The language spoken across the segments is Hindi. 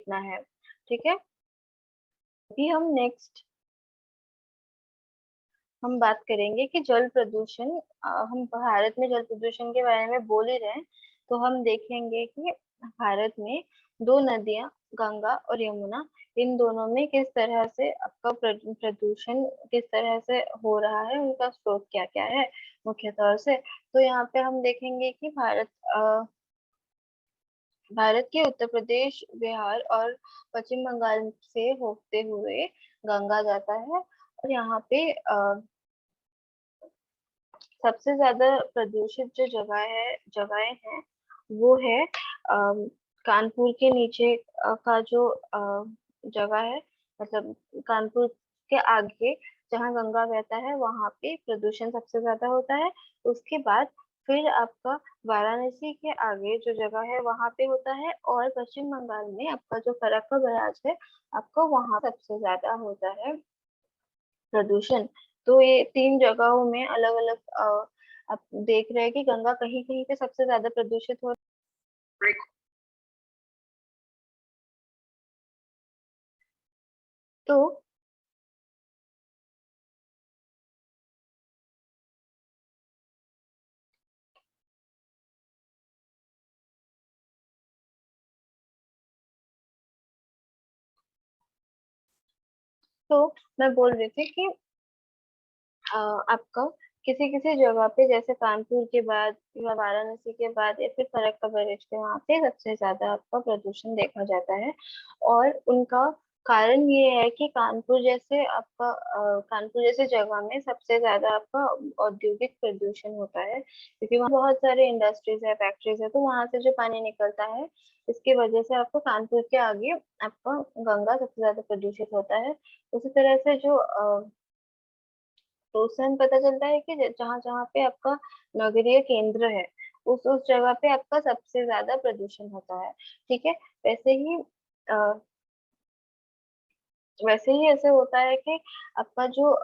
देखना है। ठीक है, अभी हम बात करेंगे कि जल प्रदूषण। हम भारत में जल प्रदूषण के बारे में बोल ही रहे हैं, तो हम देखेंगे कि भारत में दो नदियां, गंगा और यमुना, इन दोनों में किस तरह से आपका प्रदूषण किस तरह से हो रहा है, उनका स्रोत क्या क्या है मुख्य तौर से। तो यहाँ पे हम देखेंगे कि भारत के उत्तर प्रदेश, बिहार और पश्चिम बंगाल से होते हुए गंगा जाता है। और यहाँ पे सबसे ज्यादा प्रदूषित जो जगहें हैं वो है कानपुर के नीचे का जो जगह है, मतलब कानपुर के आगे जहाँ गंगा बहता है वहां पे प्रदूषण सबसे ज्यादा होता है। उसके बाद फिर आपका वाराणसी के आगे जो जगह है वहां पे होता है, और पश्चिम बंगाल में आपका जो फरक्का बराज है, आपका वहां सबसे ज्यादा होता है प्रदूषण। तो ये तीन जगहों में अलग अलग आप देख रहे हैं कि गंगा कहीं कहीं पे सबसे ज्यादा प्रदूषित हो रही है। तो मैं बोल रही थी कि आपका किसी किसी जगह पे जैसे कानपुर के बाद या वाराणसी के बाद या फिर फरक्का बैरेज के वहां पे सबसे ज्यादा आपका प्रदूषण देखा जाता है। और उनका कारण ये है कि कानपुर जैसे जगह में सबसे ज्यादा आपका औद्योगिक प्रदूषण होता है, क्योंकि वहाँ बहुत सारे इंडस्ट्रीज है, फैक्ट्रीज है, तो वहां से जो पानी निकलता है इसकी वजह से आपको कानपुर के आगे आपका गंगा सबसे ज्यादा प्रदूषित होता है। उसी तरह से जो तो उससे हमें पता चलता है कि जहाँ जहाँ पे आपका नगरीय केंद्र है उस जगह पे आपका सबसे ज्यादा प्रदूषण होता है। ठीक है, वैसे ही अ, वैसे ही ऐसे होता है कि आपका जो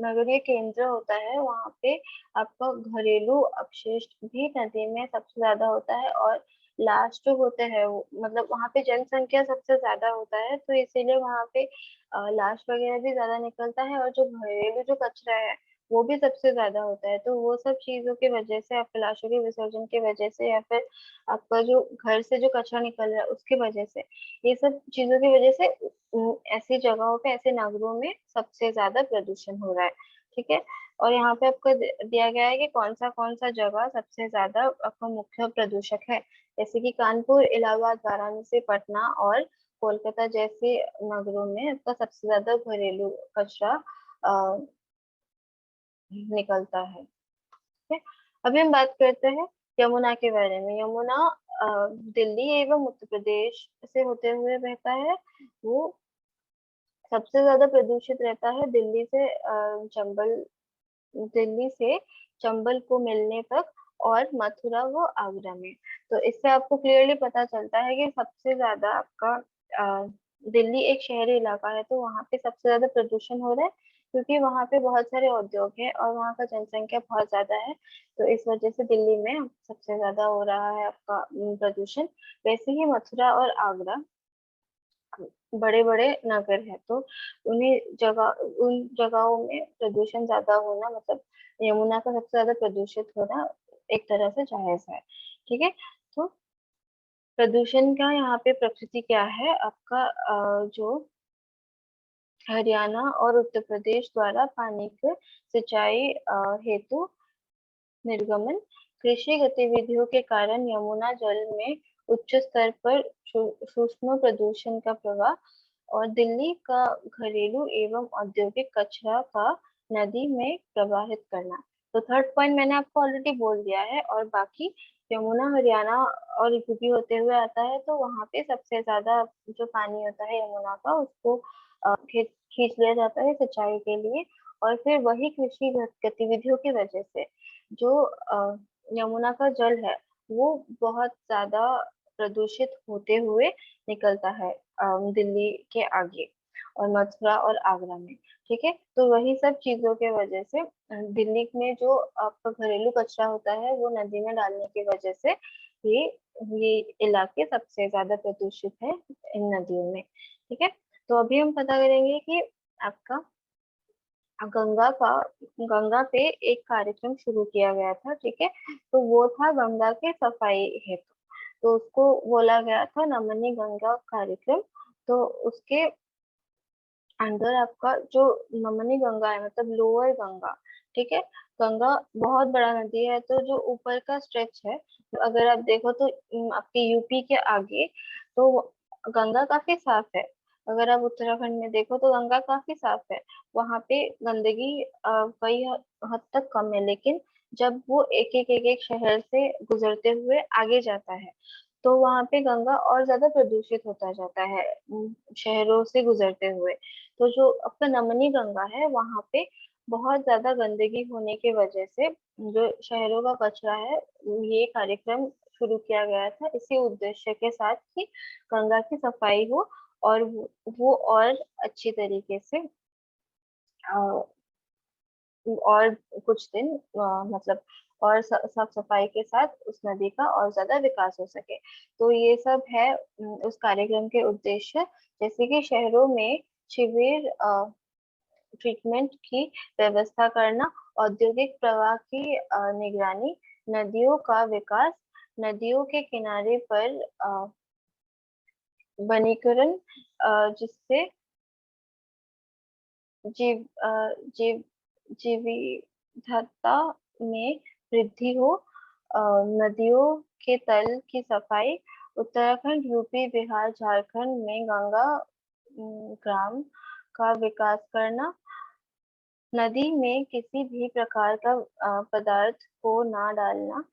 नगरीय केंद्र होता है वहां पे आपका घरेलू अपशिष्ट भी नदी में सबसे ज्यादा होता है, और लास्ट जो होते हैं वो मतलब वहां पे जनसंख्या सबसे ज्यादा होता है, तो इसीलिए वहां पे लाश वगैरह भी ज्यादा निकलता है, और जो घरेलू जो कचरा है वो भी सबसे ज्यादा होता है। तो वो सब चीजों की वजह से, आपके लाशों के विसर्जन की वजह से, या फिर आपका जो घर से जो कचरा निकल रहा है उसकी वजह से, ये सब चीजों की वजह से ऐसी जगहों पे, ऐसे नगरों में सबसे ज्यादा प्रदूषण हो रहा है। ठीक है, और यहाँ पे आपको दिया गया है कि कौन सा जगह सबसे ज्यादा आपका मुख्य प्रदूषक है, जैसे कि कानपुर, इलाहाबाद, वाराणसी, पटना और कोलकाता जैसे नगरों में आपका सबसे ज्यादा घरेलू कचरा अ, निकलता है। ठीक है, अभी हम बात करते हैं यमुना के बारे में। यमुना दिल्ली एवं उत्तर प्रदेश से होते हुए बहता है। वो सबसे ज्यादा प्रदूषित रहता है दिल्ली से चंबल को मिलने तक, और मथुरा व आगरा में। तो इससे आपको क्लियरली पता चलता है कि सबसे ज्यादा आपका अ, दिल्ली एक शहरी इलाका है, तो वहां पे सबसे ज्यादा प्रदूषण हो रहा है, क्योंकि वहां पे बहुत सारे उद्योग है और वहाँ का जनसंख्या बहुत ज्यादा है। तो इस वजह से दिल्ली में सबसे ज्यादा हो रहा है आपका प्रदूषण। वैसे ही मथुरा और आगरा बड़े बड़े नगर है, तो उन जगहों में प्रदूषण ज्यादा होना, मतलब यमुना का सबसे ज्यादा प्रदूषित होना एक तरह से जायज है। ठीक है, तो प्रदूषण का यहाँ पे प्रकृति क्या है आपका, जो हरियाणा और उत्तर प्रदेश द्वारा पानी के सिंचाई हेतु निर्गमन, कृषि गतिविधियों के कारण यमुना जल में उच्च स्तर पर सूक्ष्म प्रदूषण का प्रवाह, और दिल्ली का घरेलू एवं औद्योगिक कचरा का नदी में प्रवाहित करना। तो थर्ड पॉइंट मैंने आपको ऑलरेडी बोल दिया है, और बाकी यमुना हरियाणा और यूपी होते हुए आता है, तो वहां पे सबसे ज्यादा जो पानी होता है यमुना का उसको खींच लिया जाता है सिंचाई के लिए। और फिर वही कृषि गतिविधियों की वजह से जो यमुना का जल है वो बहुत ज्यादा प्रदूषित होते हुए निकलता है दिल्ली के आगे और मथुरा और आगरा में। ठीक है, तो वही सब चीजों के वजह से दिल्ली में जो आपका घरेलू कचरा होता है वो नदी में डालने की वजह से ये ये इलाके सबसे ज्यादा प्रदूषित है इन नदियों में। ठीक है, तो अभी हम पता करेंगे कि आपका गंगा का गंगा पे एक कार्यक्रम शुरू किया गया था। ठीक है, तो वो था गंगा के सफाई हेतु, तो उसको बोला गया था नमामि गंगा कार्यक्रम। तो उसके अंदर आपका जो नमामि गंगा है, मतलब लोअर गंगा, ठीक है, गंगा बहुत बड़ा नदी है, तो जो ऊपर का स्ट्रेच है, तो अगर आप देखो तो आपके यूपी के आगे तो गंगा काफी साफ है। अगर आप उत्तराखंड में देखो तो गंगा काफी साफ है, वहां पे गंदगी कई हद तक कम है। लेकिन जब वो एक एक शहर से गुजरते हुए आगे जाता है, तो वहां पे गंगा और ज्यादा प्रदूषित होता जाता है शहरों से गुजरते हुए। तो जो आपका नमनी गंगा है, वहां पे बहुत ज्यादा गंदगी होने की वजह से जो शहरों का कचरा है, ये कार्यक्रम शुरू किया गया था इसी उद्देश्य के साथ कि गंगा की सफाई हो और वो और अच्छी तरीके से अ, और कुछ दिन मतलब और साफ सफाई के साथ उस नदी का और ज्यादा विकास हो सके। तो ये सब है उस कार्यक्रम के उद्देश्य, जैसे कि शहरों में शिविर, ट्रीटमेंट की व्यवस्था करना, औद्योगिक प्रवाह की निगरानी, नदियों का विकास, नदियों के किनारे पर वनीकरण, जिससे जीव जीव जीविधता में वृद्धि हो, नदियों के तल की सफाई, उत्तराखंड, यूपी, बिहार, झारखंड में गंगा ग्राम का विकास करना, नदी में किसी भी प्रकार का पदार्थ को ना डालना,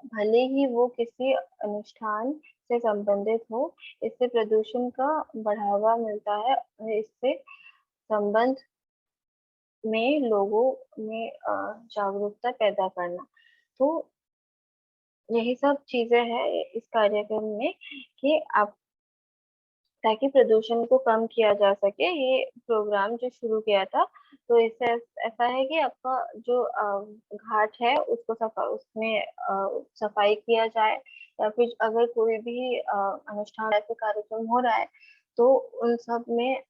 भले ही वो किसी अनुष्ठान से संबंधित हो। इससे प्रदूषण का बढ़ावा मिलता है और इससे संबंध में लोगों में जागरूकता पैदा करना। तो यही सब चीजें हैं इस कार्यक्रम में कि आप, ताकि प्रदूषण को कम किया जा सके, ये प्रोग्राम जो शुरू किया था। तो इससे ऐसा है कि आपका जो घाट है उसको उसमें सफाई किया जाए, या फिर अगर कोई भी अनुष्ठान ऐसे कार्यक्रम हो रहा है तो उन सब में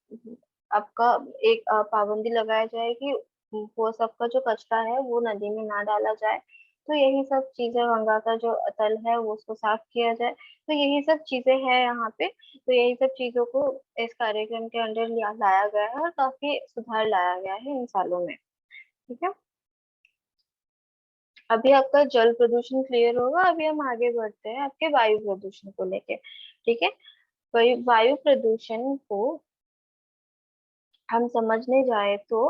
आपका एक पाबंदी लगाया जाए कि वो सबका जो कचरा है वो नदी में ना डाला जाए। तो यही सब चीजें, गंगा का जो तल है वो उसको साफ किया जाए। तो यही सब चीजें हैं यहाँ पे। तो यही सब चीजों को इस कार्यक्रम के अंदर लाया गया है और काफी सुधार लाया गया है इन सालों में। ठीक है, अभी आपका जल प्रदूषण क्लियर होगा, अभी हम आगे बढ़ते हैं आपके वायु प्रदूषण को लेके। ठीक है, वायु प्रदूषण को हम समझने जाए तो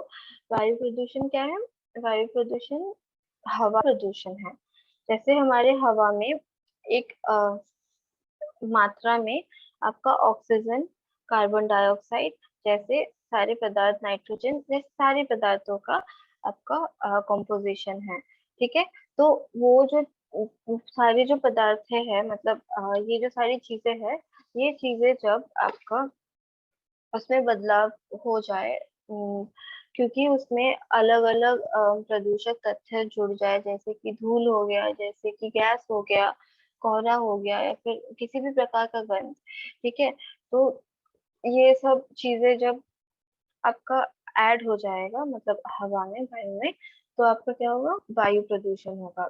वायु प्रदूषण क्या है? वायु प्रदूषण हवा प्रदूषण है। जैसे हमारे हवा में एक मात्रा में आपका ऑक्सीजन, कार्बन डाइऑक्साइड जैसे सारे पदार्थ, नाइट्रोजन जैसे सारे पदार्थों का आपका कंपोजिशन है। ठीक है, तो वो जो सारे जो पदार्थ है, मतलब ये जो सारी चीजें हैं, ये चीजें जब आपका उसमें बदलाव हो जाए, क्योंकि उसमें अलग अलग प्रदूषक तत्व जुड़ जाए, जैसे कि धूल हो गया, जैसे कि गैस हो गया, कोहरा हो गया, या फिर किसी भी प्रकार का गंध। ठीक है, तो ये सब चीजें जब आपका ऐड हो जाएगा, मतलब हवा में, वायु में, तो आपका क्या होगा? वायु प्रदूषण होगा।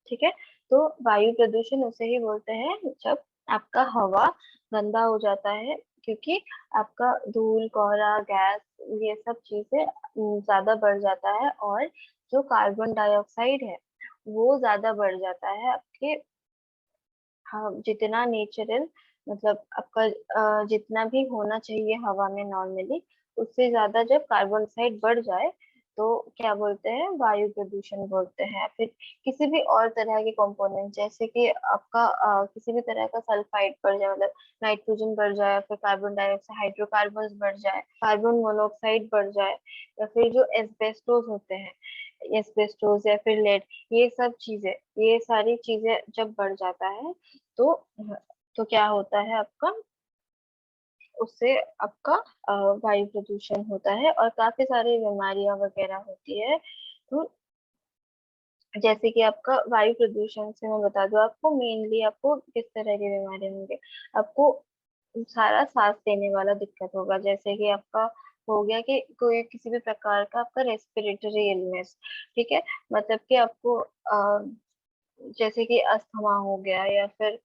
ठीक है, तो वायु प्रदूषण उसे ही बोलते हैं जब आपका हवा गंदा हो जाता है, क्योंकि आपका धूल, कोहरा, गैस, ये सब चीजें ज्यादा बढ़ जाता है, और जो कार्बन डाइऑक्साइड है वो ज्यादा बढ़ जाता है आपके। हाँ, जितना नेचुरल, मतलब आपका जितना भी होना चाहिए हवा में नॉर्मली, उससे ज्यादा जब कार्बन डाइऑक्साइड बढ़ जाए तो क्या बोलते हैं? वायु प्रदूषण बोलते हैं। फिर किसी भी और तरह के कंपोनेंट, जैसे कि आपका किसी भी तरह का सल्फाइड बढ़ जाए, मतलब नाइट्रोजन बढ़ जाए, फिर कार्बन डाइऑक्साइड, हाइड्रोकार्बन बढ़ जाए, कार्बन मोनोऑक्साइड बढ़ जाए, या फिर जो एस्बेस्टोस होते हैं, एस्बेस्टोस या फिर लेड, ये सब चीजें, ये सारी चीजें जब बढ़ जाता है तो तो क्या होता है आपका? उससे आपका वायु प्रदूषण होता है और काफी सारी बीमारियां वगैरह होती है। तो जैसे कि आपका वायु प्रदूषण से मैं बता दूं आपको, मेनली आपको किस तरह की बीमारी होंगे। आपको सारा सांस लेने वाला दिक्कत होगा, जैसे कि आपका हो गया कि कोई किसी भी प्रकार का आपका रेस्पिरेटरी इलनेस। ठीक है, मतलब कि आपको जैसे कि अस्थमा हो गया, या फिर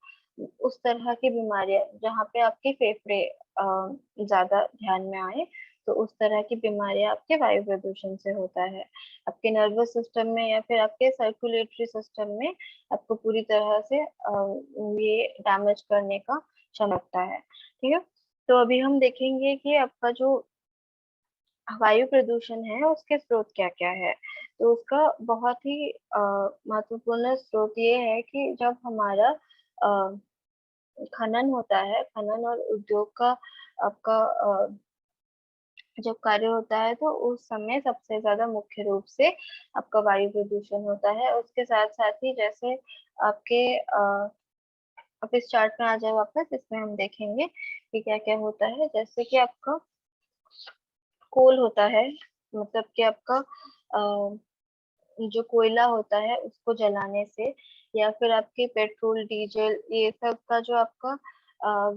उस तरह की बीमारियां जहाँ पे आपके फेफड़े ज्यादा ध्यान में आए, तो उस तरह की बीमारियां आपके वायु प्रदूषण से होता है। आपके नर्वस सिस्टम में या फिर आपके सर्कुलेटरी सिस्टम में आपको पूरी तरह से ये डैमेज करने का क्षमता है। ठीक है, तो अभी हम देखेंगे कि आपका जो वायु प्रदूषण है उसके स्रोत क्या क्या है। तो उसका बहुत ही महत्वपूर्ण स्रोत ये है कि जब हमारा अ, खनन होता है, खनन और उद्योग का आपका जब कार्य होता है, तो उस समय सबसे ज्यादा मुख्य रूप से आपका वायु प्रदूषण होता है। उसके साथ साथ ही जैसे आपके आप इस चार्ट में आ जाए वापस, इसमें हम देखेंगे कि क्या क्या होता है। जैसे कि आपका कोल होता है, मतलब कि आपका जो कोयला होता है उसको जलाने से, या फिर आपके पेट्रोल डीजल ये सब का जो आपका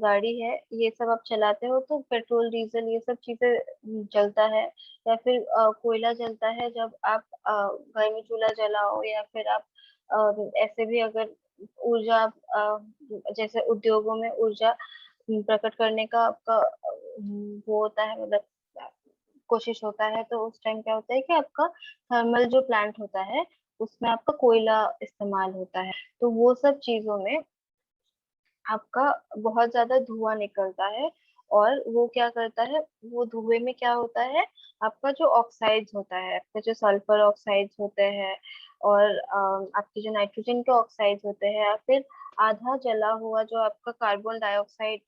गाड़ी है, ये सब आप चलाते हो तो पेट्रोल डीजल ये सब चीजें जलता है। या फिर कोयला जलता है जब आप घर में चूल्हा जलाओ, या फिर आप ऐसे भी अगर ऊर्जा जैसे उद्योगों में ऊर्जा प्रकट करने का आपका वो होता है, मतलब कोशिश होता है, तो उस टाइम क्या होता है कि आपका थर्मल जो प्लांट होता है उसमें आपका कोयला इस्तेमाल होता है। तो वो सब चीजों में आपका बहुत ज्यादा धुआं निकलता है। और वो क्या करता है, वो धुएं में क्या होता है, आपका जो ऑक्साइड्स होता है, आपके जो सल्फर ऑक्साइड्स होते हैं, और आपके जो नाइट्रोजन के ऑक्साइड्स होते हैं, या फिर आधा जला हुआ जो आपका कार्बन डाइऑक्साइड,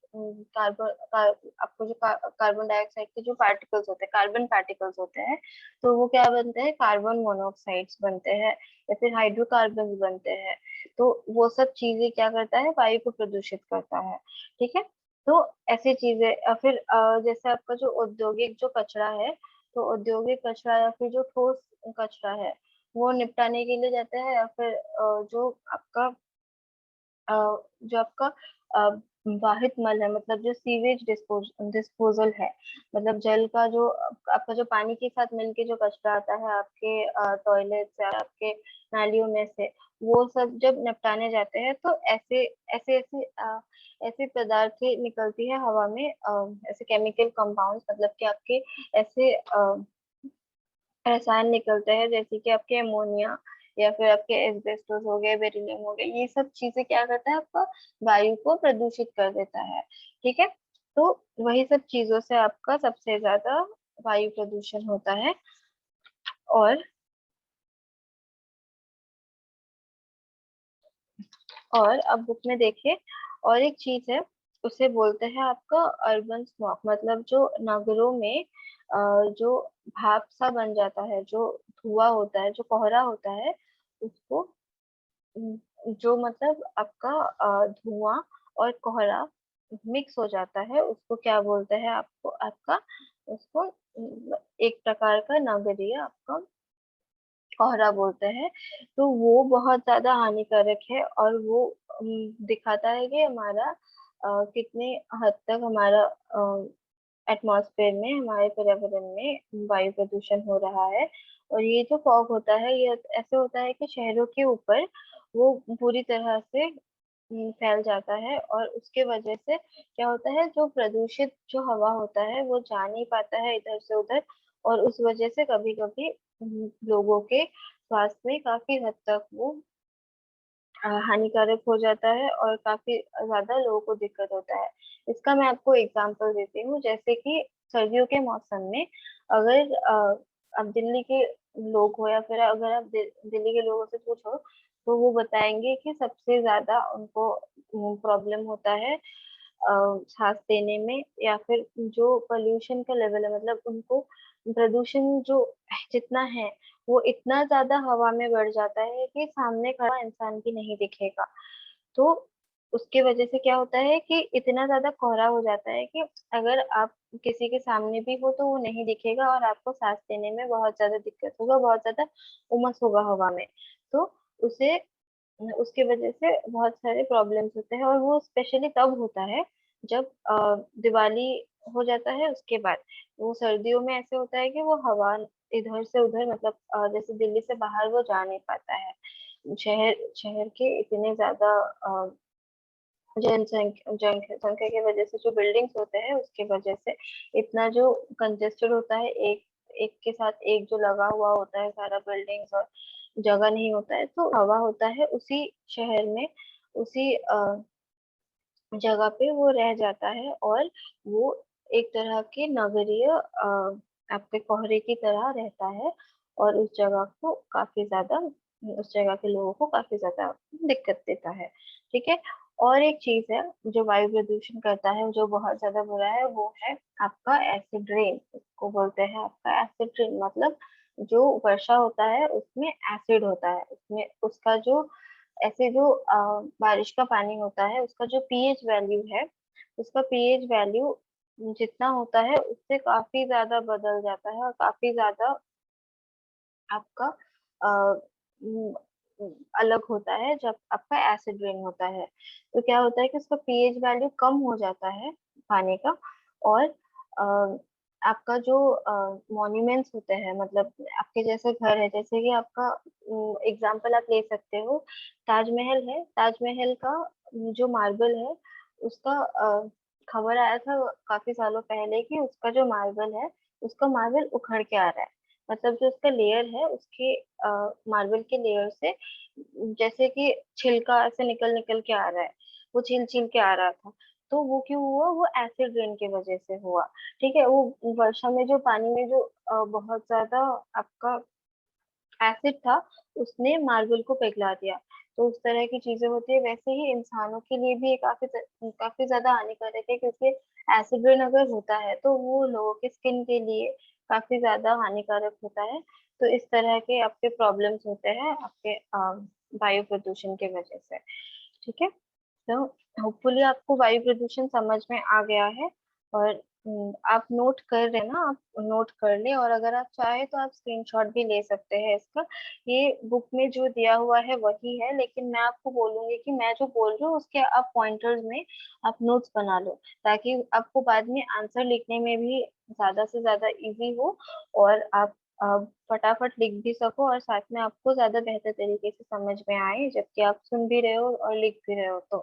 आपको जो कार्बन डाइऑक्साइड के जो पार्टिकल्स होते हैं, कार्बन पार्टिकल्स होते हैं, तो वो क्या बनते हैं, कार्बन मोनोऑक्साइड्स बनते हैं, या फिर हाइड्रोकार्बन बनते हैं। तो वो सब चीजें क्या करता है, वायु को प्रदूषित करता है। ठीक है, तो ऐसी चीजें, या फिर जैसे आपका जो औद्योगिक जो कचरा है, तो औद्योगिक कचरा या फिर जो ठोस कचरा है, वो निपटाने के लिए जाता है, या फिर जो आपका अ, जो आपका अ, वाहित मल है, मतलब जो सीवेज डिस्पोजल है, मतलब जल का जो आपका जो पानी के साथ मिलके जो कचरा आता है आपके टॉयलेट से, आपके नालियों में से, वो सब जब निपटाने जाते हैं, तो ऐसे ऐसे ऐसे ऐसे पदार्थें निकलती है हवा में, ऐसे केमिकल कंपाउंड्स, मतलब कि आपके ऐसे रसायन निकलते हैं, जैसे कि आपके अमोनिया, या फिर आपके एस्बेस्टोस हो गए, बेरिलियम हो गए, ये सब चीजें क्या करता है, आपका वायु को प्रदूषित कर देता है। ठीक है, तो वही सब चीजों से आपका सबसे ज्यादा वायु प्रदूषण होता है। और अब बुक में देखिए, और एक चीज है, उसे बोलते हैं आपका अर्बन स्मॉग, मतलब जो नगरों में जो भाप सा बन जाता है, जो धुआं होता है, जो कोहरा होता है, उसको जो मतलब आपका धुआं और कोहरा मिक्स हो जाता है, उसको क्या बोलते हैं, आपको आपका उसको एक प्रकार का नगरीय आपका कोहरा बोलते हैं। तो वो बहुत ज्यादा हानिकारक है, और वो दिखाता है कि हमारा कितने हद तक हमारा एटमॉस्फेयर में, हमारे पर्यावरण में वायु प्रदूषण हो रहा है। और ये जो फॉग होता है, ये ऐसे होता है कि शहरों के ऊपर वो पूरी तरह से फैल जाता है, और उसके वजह से क्या होता है, जो प्रदूषित जो हवा होता है वो जा नहीं पाता है इधर से उधर, और उस वजह से कभी कभी लोगों के स्वास्थ्य में काफी हद तक वो हानिकारक हो जाता है, और काफी ज्यादा लोगों को दिक्कत होता है। इसका मैं आपको एग्जांपल देती हूँ, जैसे कि सर्दियों के मौसम में अगर अब दिल्ली के लोग हो, या फिर अगर आप दिल्ली के लोगों से पूछो, तो वो बताएंगे कि सबसे ज्यादा उनको प्रॉब्लम होता है सांस लेने में, या फिर जो पोल्यूशन का लेवल है, मतलब उनको प्रदूषण जो जितना है वो इतना ज्यादा हवा में बढ़ जाता है कि सामने खड़ा इंसान भी नहीं दिखेगा। तो उसके वजह से क्या होता है कि इतना ज्यादा कोहरा हो जाता है कि अगर आप किसी के सामने भी हो तो वो नहीं दिखेगा, और आपको सांस लेने में बहुत ज्यादा दिक्कत होगा, बहुत ज्यादा उमस होगा हवा में। तो उसे उसकी वजह से बहुत सारे प्रॉब्लम्स होते हैं, और वो स्पेशली तब होता है जब दिवाली हो जाता है उसके बाद। वो सर्दियों में ऐसे होता है कि वो हवा इधर से उधर, मतलब जैसे दिल्ली से बाहर वो जा नहीं पाता है। शहर शहर के इतने ज्यादा जनसंख्या की वजह से, जो बिल्डिंग्स होते हैं उसकी वजह से इतना जो कंजेस्टेड होता है, एक एक के साथ एक जो लगा हुआ होता है सारा बिल्डिंग्स, और जगह नहीं होता है, तो हवा होता है उसी शहर में, उसी जगह पे वो रह जाता है, और वो एक तरह के नगरीय आपके कोहरे की तरह रहता है, और उस जगह को काफी ज्यादा, उस जगह के लोगों को काफी ज्यादा दिक्कत देता है। ठीक है। और एक चीज है जो वायु प्रदूषण करता है, जो बहुत ज्यादा बुरा है, वो है आपका एसिड रेन। इसको बोलते हैं आपका एसिड रेन, मतलब जो वर्षा होता है उसमें एसिड होता है, उसमें उसका जो ऐसे जो बारिश का पानी होता है उसका जो पीएच वैल्यू है, उसका पीएच वैल्यू जितना होता है उससे काफी ज्यादा बदल जाता है, और काफी ज्यादा आपका अ, उम, अलग होता है जब आपका एसिड रेन होता है। तो क्या होता है कि उसका पीएच वैल्यू कम हो जाता है पानी का, और आपका जो मॉन्यूमेंट्स होते हैं, मतलब आपके जैसे घर है, जैसे कि आपका एग्जांपल आप ले सकते हो, ताजमहल है, ताजमहल का जो मार्बल है उसका खबर आया था काफी सालों पहले कि उसका जो मार्बल है, उसका मार्बल उखड़ के आ रहा है। मतलब जो उसका लेयर है, उसके मार्बल के लेयर से जैसे कि छिलका ऐसे निकल निकल के आ रहा है, वो छील छील के आ रहा था। तो वो क्यों हुआ? वो एसिड रेन की वजह से हुआ। ठीक है। वो वर्षा में जो पानी में जो बहुत ज्यादा आपका एसिड था, उसने मार्बल को पिघला दिया। तो उस तरह की चीजें होती है। वैसे ही इंसानों के लिए भी ये काफी ज्यादा हानिकारक है, क्योंकि एसिड रेन अगर होता है तो वो लोगों के स्किन के लिए काफी ज्यादा हानिकारक होता है। तो इस तरह के आपके प्रॉब्लम्स होते हैं आपके वायु प्रदूषण की वजह से। ठीक है। तो होपफुली आपको वायु प्रदूषण समझ में आ गया है, और आप नोट कर रहे ना, आप नोट कर ले, और अगर आप चाहे तो आप स्क्रीनशॉट भी ले सकते हैं इसका। ये बुक में जो दिया हुआ है वही है, लेकिन मैं आपको बोलूंगी कि मैं जो बोल रही हूँ उसके आप पॉइंटर्स में आप नोट्स बना लो, ताकि आपको बाद में आंसर लिखने में भी ज्यादा से ज्यादा इजी हो, और आप फटाफट लिख भी सको, और साथ में आपको ज्यादा बेहतर तरीके से समझ में आए, जबकि आप सुन भी रहे हो और लिख भी रहे हो तो।